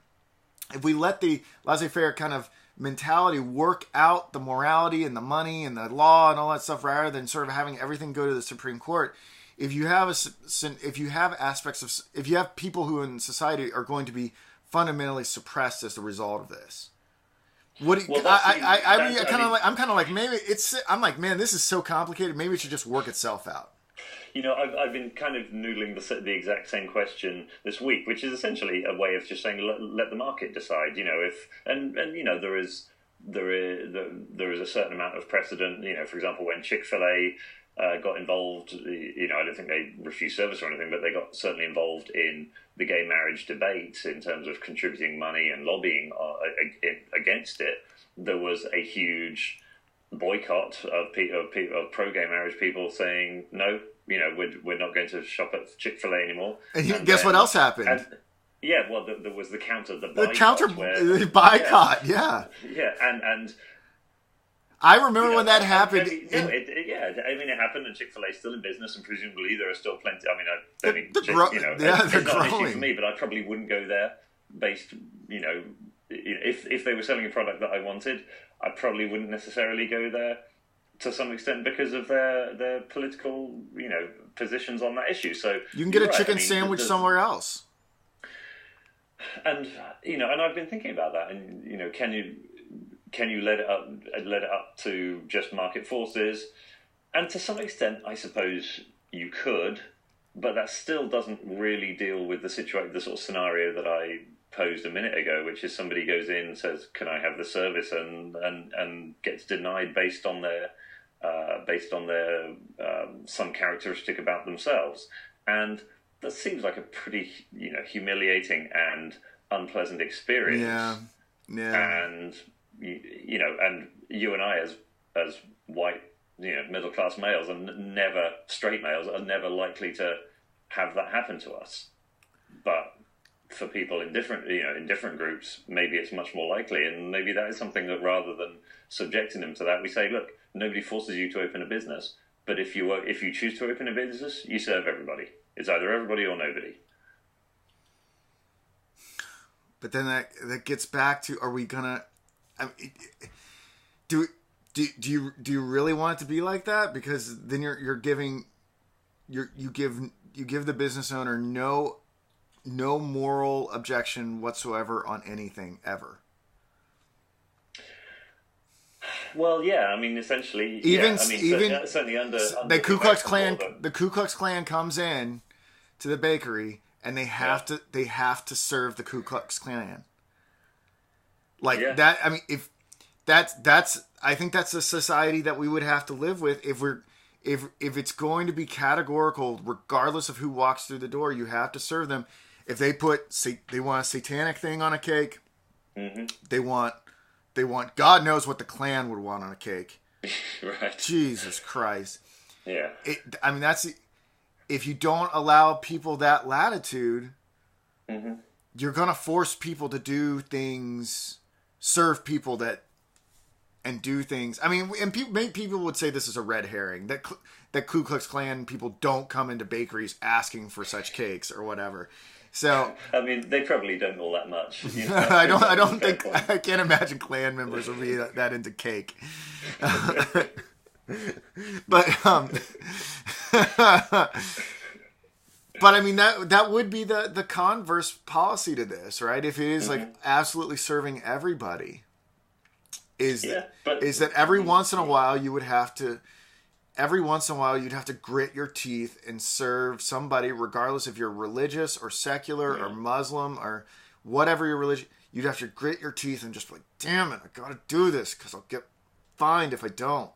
if we let the laissez-faire kind of mentality work out the morality and the money and the law and all that stuff, rather than sort of having everything go to the Supreme Court, if you have people who in society are going to be fundamentally suppressed as a result of this, I'm kind of like maybe I'm like, man, this is so complicated. Maybe it should just work itself out. I've been kind of noodling the exact same question this week, which is essentially a way of just saying let the market decide. There is a certain amount of precedent. For example, when Chick-fil-A got involved, I don't think they refused service or anything, but they got certainly involved in the gay marriage debate in terms of contributing money and lobbying against it. There was a huge boycott of pro-gay marriage people saying, no, we're not going to shop at Chick-fil-A anymore. And guess what else happened? There was the boycott. Yeah. Yeah, and I remember when that happened. It happened, and Chick-fil-A is still in business, and presumably there are still plenty. They're growing. It's not an issue for me, but I probably wouldn't go there based, if they were selling a product that I wanted, I probably wouldn't necessarily go there to some extent because of their political, positions on that issue. So you can get a chicken sandwich somewhere else. And and I've been thinking about that, and can you let it up to just market forces? And to some extent, I suppose you could, but that still doesn't really deal with the sort of scenario that I posed a minute ago, which is somebody goes in and says, "Can I have the service?" and gets denied based on their some characteristic about themselves, and that seems like a pretty humiliating and unpleasant experience. Yeah. And and you and I as white middle class males and never straight males are never likely to have that happen to us, but for people in different groups, maybe it's much more likely, and maybe that is something that rather than subjecting them to that, we say, look, nobody forces you to open a business, but if you choose to open a business, you serve everybody. It's either everybody or nobody. But then that gets back to, are we gonna? I mean, do you really want it to be like that? Because then you give the business owner no moral objection whatsoever on anything ever. Well, yeah, I mean, essentially, certainly under the Ku Klux Klan. The Ku Klux Klan comes in to the bakery, and they have to serve the Ku Klux Klan. That. I mean, if that's I think that's a society that we would have to live with if it's going to be categorical, regardless of who walks through the door. You have to serve them. If they want a satanic thing on a cake, mm-hmm. they want God knows what the Klan would want on a cake. Right. Jesus Christ. Yeah. That's if you don't allow people that latitude, mm-hmm. you're gonna force people to do things, serve people and do things. I mean, and people would say this is a red herring, that Ku Klux Klan people don't come into bakeries asking for such cakes or whatever. So I mean, they probably don't all that much. I don't think I can't imagine Klan members would be that into cake. But I mean that would be the converse policy to this, right? If it is mm-hmm. like absolutely serving everybody, is that every mm-hmm. once in a while you'd have to grit your teeth and serve somebody, regardless if you're religious or secular or Muslim or whatever your religion. You'd have to grit your teeth and just be like, damn it, I gotta do this because I'll get fined if I don't.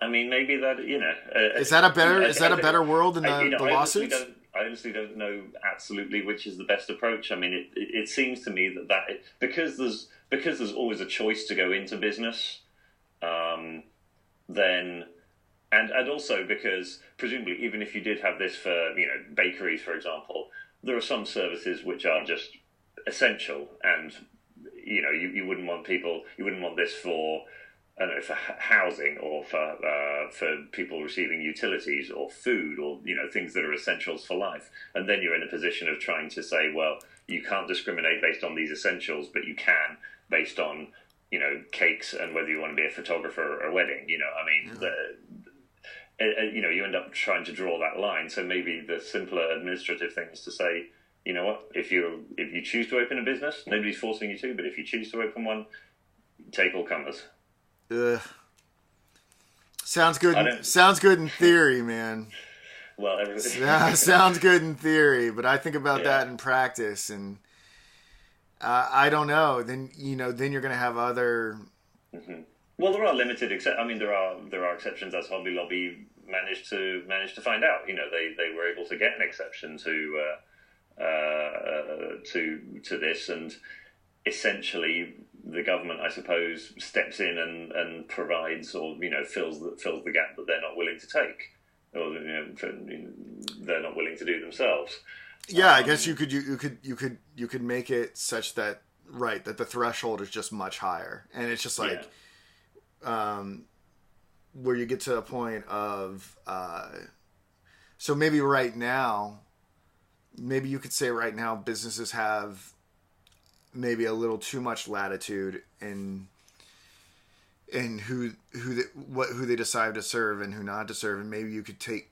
I mean, maybe that is that a better world than the lawsuits? I honestly don't know absolutely which is the best approach. I mean, it seems to me that because there's always a choice to go into business, then. And also because presumably even if you did have this for bakeries, for example, there are some services which are just essential, and you wouldn't want this for for housing or for people receiving utilities or food or things that are essentials for life. And then you're in a position of trying to say, well, you can't discriminate based on these essentials, but you can based on cakes and whether you want to be a photographer or a wedding. You end up trying to draw that line. So maybe the simpler administrative thing is to say, you know what, if you choose to open a business, nobody's forcing you to, but if you choose to open one, take all comers. Ugh. Sounds good. Sounds good in theory, man. Well, sounds good in theory, but I think about that in practice, and I don't know. Then you're going to have other. Mm-hmm. Well, there are limited there are exceptions, as Hobby Lobby managed to find out. They were able to get an exception to this, and essentially the government, I suppose, steps in and provides or fills the gap that they're not willing to take, or they're not willing to do themselves. Yeah, I guess you could make it such that that the threshold is just much higher, and it's just like. Yeah. Where you get to a point of so maybe you could say right now businesses have maybe a little too much latitude in who they decide to serve and who not to serve, and maybe you could take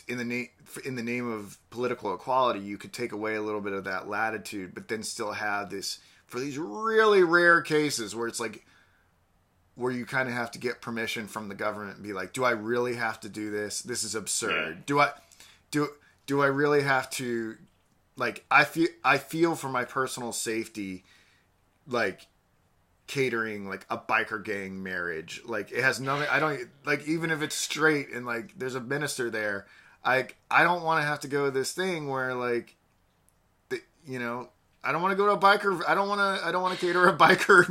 in the name of political equality, you could take away a little bit of that latitude, but then still have this for these really rare cases where it's like where you kind of have to get permission from the government and be like, do I really have to do this? This is absurd. Yeah. Do I really have to like I feel for my personal safety, like catering like a biker gang marriage. Like it has nothing. I don't like, even if it's straight and like there's a minister there. I don't want to have to go to this thing where like, you know, I don't want to go to a biker. I don't want to cater a biker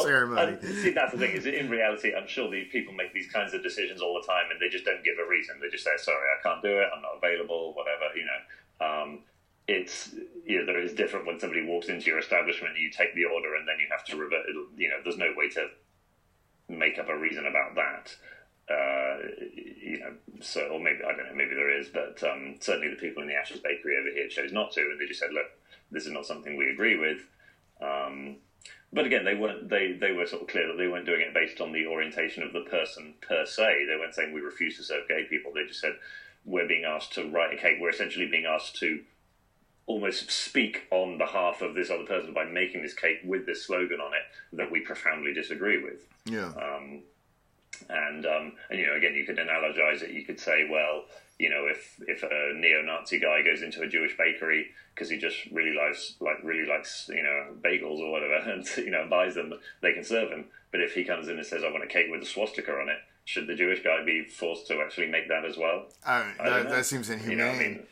ceremony. See, that's the thing. Is in reality, I'm sure these people make these kinds of decisions all the time, and they just don't give a reason. They just say, "Sorry, I can't do it. I'm not available." Whatever, you know. It's, you know, there is different when somebody walks into your establishment, you take the order, and then you have to revert. You know, there's no way to make up a reason about that. You know, so, or maybe, I don't know, maybe there is, but certainly the people in the Ashes Bakery over here chose not to, and they just said, look, this is not something we agree with. But again, they were sort of clear that they weren't doing it based on the orientation of the person per se. They weren't saying we refuse to serve gay people. They just said, we're being asked to write a cake. We're essentially being asked to almost speak on behalf of this other person by making this cake with this slogan on it that we profoundly disagree with. Yeah. And you know, again, you could analogize it. You could say, well, you know, if a neo-Nazi guy goes into a Jewish bakery because he just really likes you know, bagels or whatever, and you know, buys them, they can serve him. But if he comes in and says, I want a cake with a swastika on it, should the Jewish guy be forced to actually make that as well? That seems inhumane. You know what I mean?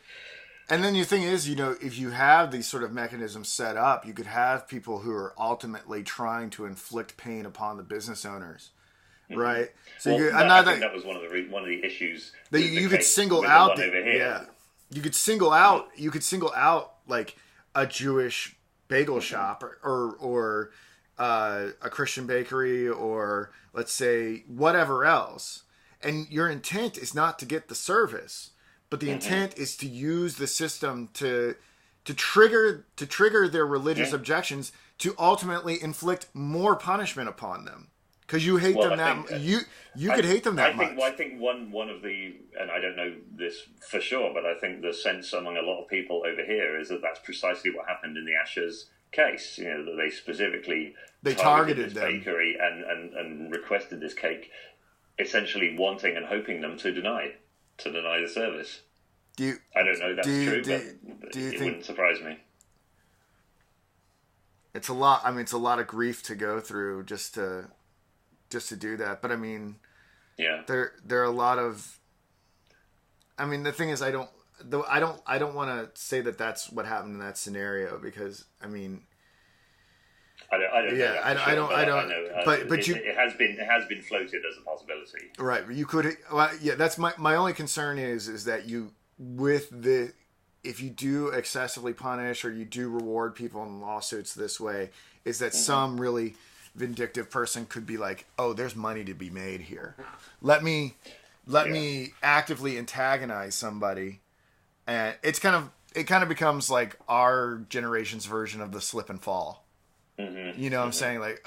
And then the thing is, you know, if you have these sort of mechanisms set up, you could have people who are ultimately trying to inflict pain upon the business owners. Right, so well, I think that was one of the issues that you could single out. Yeah, you could single out like a Jewish bagel shop or a Christian bakery, or let's say whatever else, and your intent is not to get the service, but the intent is to use the system to trigger their religious objections, to ultimately inflict more punishment upon them. Because you hate them that you could hate them that much. I think one of the, and I don't know this for sure, but I think the sense among a lot of people over here is that that's precisely what happened in the Ashes case. You know, that they specifically targeted this bakery and requested this cake, essentially wanting and hoping them to deny the service. I don't know if that's true, but it wouldn't surprise me. It's a lot. I mean, it's a lot of grief to go through just to do that. But I mean, yeah, there are a lot of, I mean, the thing is, I don't want to say that that's what happened in that scenario, because I mean, I don't know. But it has been floated as a possibility. Right. You could, yeah, that's my only concern is that if you do excessively punish or you do reward people in lawsuits this way, is that some really vindictive person could be like, oh, there's money to be made here. Let me actively antagonize somebody, and it kind of becomes like our generation's version of the slip and fall. You know what I'm saying? Like,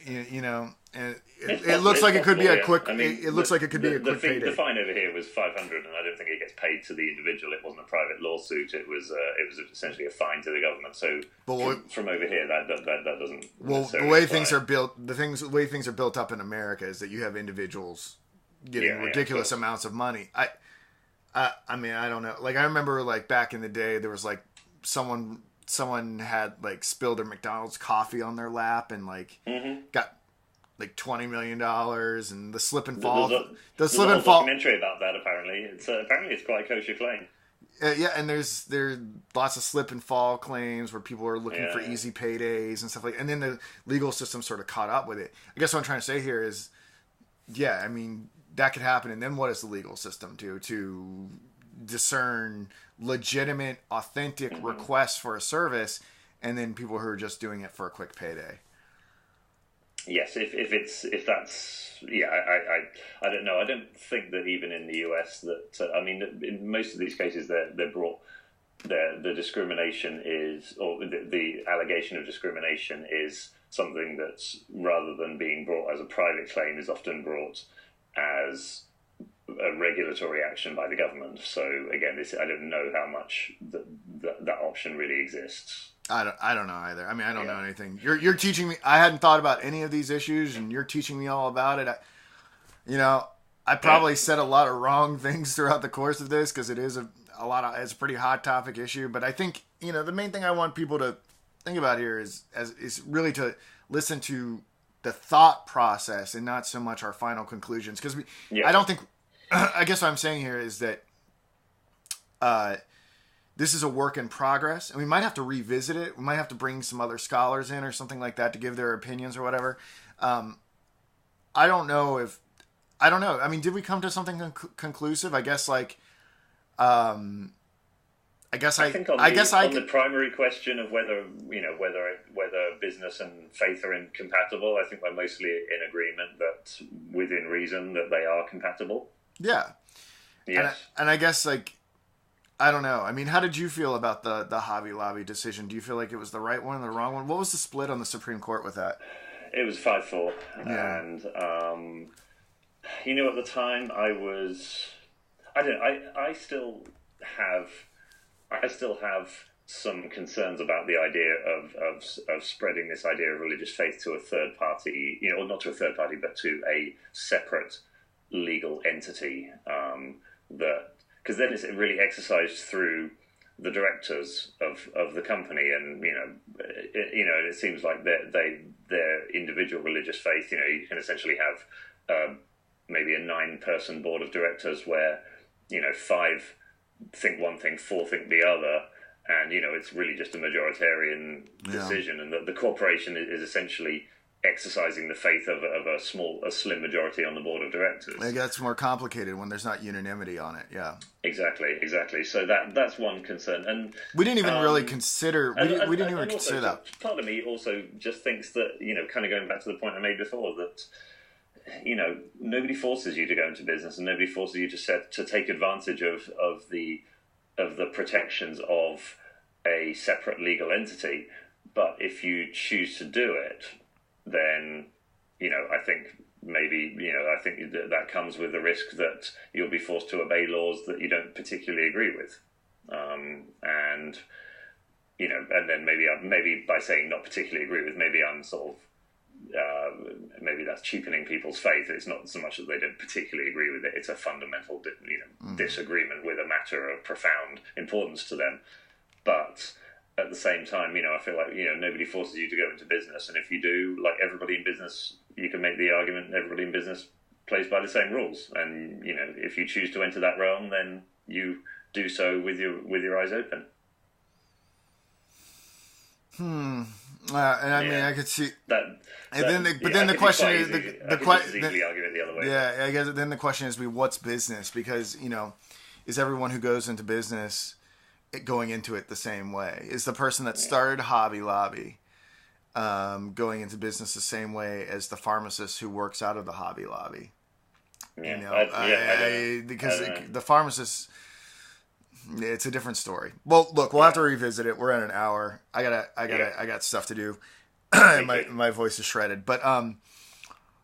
you know, and it looks like it could be a quick. I mean, it looks like it could be a quick payday. The fine over here was $500, and I don't think it gets paid to the individual. It wasn't a private lawsuit. It was essentially a fine to the government. So from over here, that doesn't. Well, the way things are built, the way things are built up in America is that you have individuals getting ridiculous amounts of money. I mean, I don't know. Like, I remember, like, back in the day, there was like someone had like spilled their McDonald's coffee on their lap and like got like $20 million, and the slip and fall. There's a documentary about that. Apparently, it's quite a kosher claim. Yeah, and there's lots of slip and fall claims where people are looking for easy paydays and stuff like. And then the legal system sort of caught up with it. I guess what I'm trying to say here is, yeah, I mean, that could happen. And then what does the legal system do to discern legitimate, authentic requests for a service, and then people who are just doing it for a quick payday? Yes, if that's I don't know. I don't think that even in the US that I mean, in most of these cases they're brought. The discrimination is, or the allegation of discrimination is something that's, rather than being brought as a private claim, is often brought as a regulatory action by the government. So again, I don't know how much that option really exists. I don't know either. I mean, I don't know anything. You're teaching me. I hadn't thought about any of these issues, and you're teaching me all about it. I probably said a lot of wrong things throughout the course of this, because it is it's a pretty hot topic issue. But I think the main thing I want people to think about here is really to listen to the thought process and not so much our final conclusions. Because I don't think. I guess what I'm saying here is that this is a work in progress, and we might have to revisit it. We might have to bring some other scholars in or something like that to give their opinions or whatever. I don't know. I mean, did we come to something conclusive? I guess on the primary question of whether business and faith are incompatible, I think we're mostly in agreement that within reason that they are compatible. Yeah. Yes. And I guess I don't know. I mean, how did you feel about the Hobby Lobby decision? Do you feel like it was the right one or the wrong one? What was the split on the Supreme Court with that? It was 5-4. Yeah. And, at the time I still have some concerns about the idea of spreading this idea of religious faith to a third party, or not to a third party, but to a separate legal entity, because then it's really exercised through the directors of the company, and it seems like their individual religious faith. You can essentially have maybe a 9-person board of directors where 5 think one thing, 4 think the other, and it's really just a majoritarian decision, and the corporation is essentially exercising the faith of a slim majority on the board of directors. It gets more complicated when there's not unanimity on it. Yeah, exactly. So that's one concern, and we didn't even really consider. We didn't even consider that. Part of me also just thinks that kind of going back to the point I made before, that nobody forces you to go into business, and nobody forces you to take advantage of the protections of a separate legal entity. But if you choose to do it, then I think maybe I think that comes with the risk that you'll be forced to obey laws that you don't particularly agree with, and then maybe by saying not particularly agree with, maybe I'm sort of maybe that's cheapening people's faith. It's not so much that they don't particularly agree with it; it's a fundamental disagreement with a matter of profound importance to them. But at the same time, I feel like nobody forces you to go into business, and if you do, like everybody in business, you can make the argument everybody in business plays by the same rules, and if you choose to enter that realm, then you do so with your eyes open. And I mean, I could see that. Then the question is the question. Easily argue it the other way. Yeah, I guess then the question is, what's business? Because is everyone who goes into business going into it the same way? Is the person that started Hobby Lobby going into business the same way as the pharmacist who works out of the Hobby Lobby? Because the pharmacist, it's a different story. Well, look, we'll have to revisit it. We're at an hour. I got stuff to do. my voice is shredded, but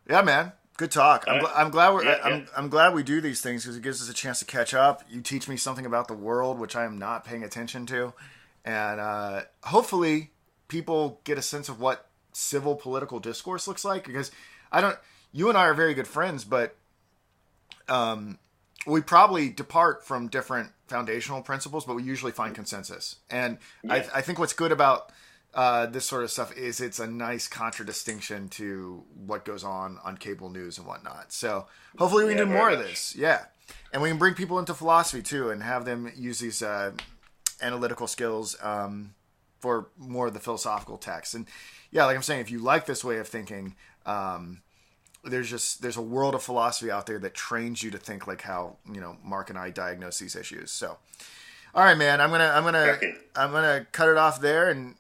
yeah, man, good talk. I'm glad we do these things because it gives us a chance to catch up. You teach me something about the world which I am not paying attention to, and hopefully people get a sense of what civil political discourse looks like. Because you and I are very good friends, but we probably depart from different foundational principles, but we usually find consensus. And I think what's good about this sort of stuff is it's a nice contradistinction to what goes on cable news and whatnot. So hopefully we can do more of this. Yeah. And we can bring people into philosophy too and have them use these analytical skills for more of the philosophical text. And yeah, like I'm saying, if you like this way of thinking, there's a world of philosophy out there that trains you to think like how, Mark and I diagnose these issues. So, all right, man, I'm gonna cut it off there, and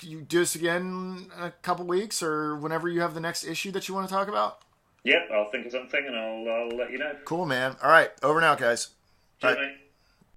you do this again in a couple weeks or whenever you have the next issue that you want to talk about. Yep, I'll think of something and I'll let you know. Cool, man. All right, over and out, guys. Cheers, mate.